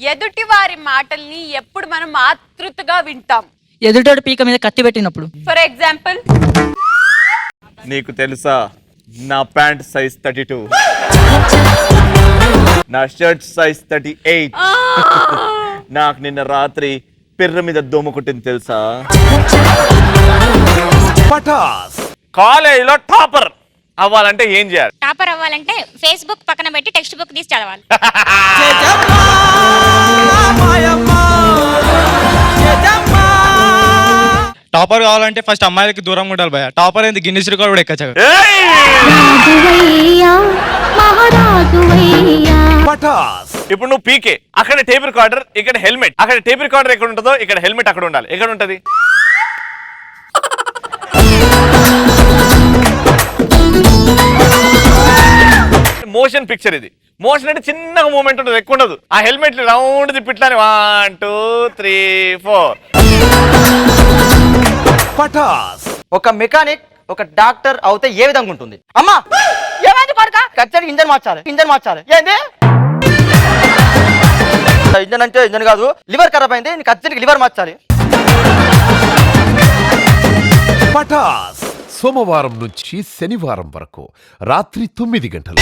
ఎదుటి వారి మాటల్ని ఎప్పుడు మనం ఆతృతగా వింటాం? ఎదుటోడు పీక మీద కత్తి పెట్టినప్పుడు. ఫర్ ఎగ్జాంపుల్, నీకు తెలుసా నా ప్యాంట్ సైజ్ 32, నా షర్ట్ సైజ్ 38. నాకు నిన్న రాత్రి పిర్ర మీద దోమ కొట్టింది తెలుసా? పటాస్. కాలేజీలో టాపర్ అవ్వాలంటే ఏం చేయాలి? టాపర్ అవ్వాలంటే ఫేస్బుక్ పక్కన పెట్టి టెక్స్ట్ బుక్ తీసి చదవాలి. టాపర్ కావాలంటే ఫస్ట్ అమ్మాయిలకి దూరంగా ఉండాలి భయ. టాపర్ ఏంది గిన్నెస్ రికార్డ్ కూడా ఎక్కచ్చు. ఇప్పుడు నువ్వు పీకే, అక్కడ టేప్ రికార్డర్, ఇక్కడ హెల్మెట్. అక్కడ టేప్ రికార్డర్ ఎక్కడ ఉంటుందో ఇక్కడ హెల్మెట్ అక్కడ ఉండాలి. ఎక్కడ ఉంటది? మోషన్ పిక్చర్ ఇది. మోషన్ అంటే చిన్నగా మూమెంట్ ఉంటుంది, ఎక్కువ ఉండదు. ఆ హెల్మెట్ రౌండ్ తిప్పిట్లాని 1 2 3 4. పటాస్. ఒక మెకానిక్ ఒక డాక్టర్ అవుతే ఏ విధంగా ఉంటుంది? అమ్మా ఏమైంది కొడుక? ఖచ్చితంగా ఇంజన్ మార్చాలి. ఏంది ఇంజన్ అంటే ఇంజన్ కాదు, లివర్ ఖరాబ్ అయింది, నీకు ఖచ్చితంగా లివర్ మార్చాలి. పటాస్ సోమవారం నుంచి శనివారం వరకు రాత్రి 9 గంటలు.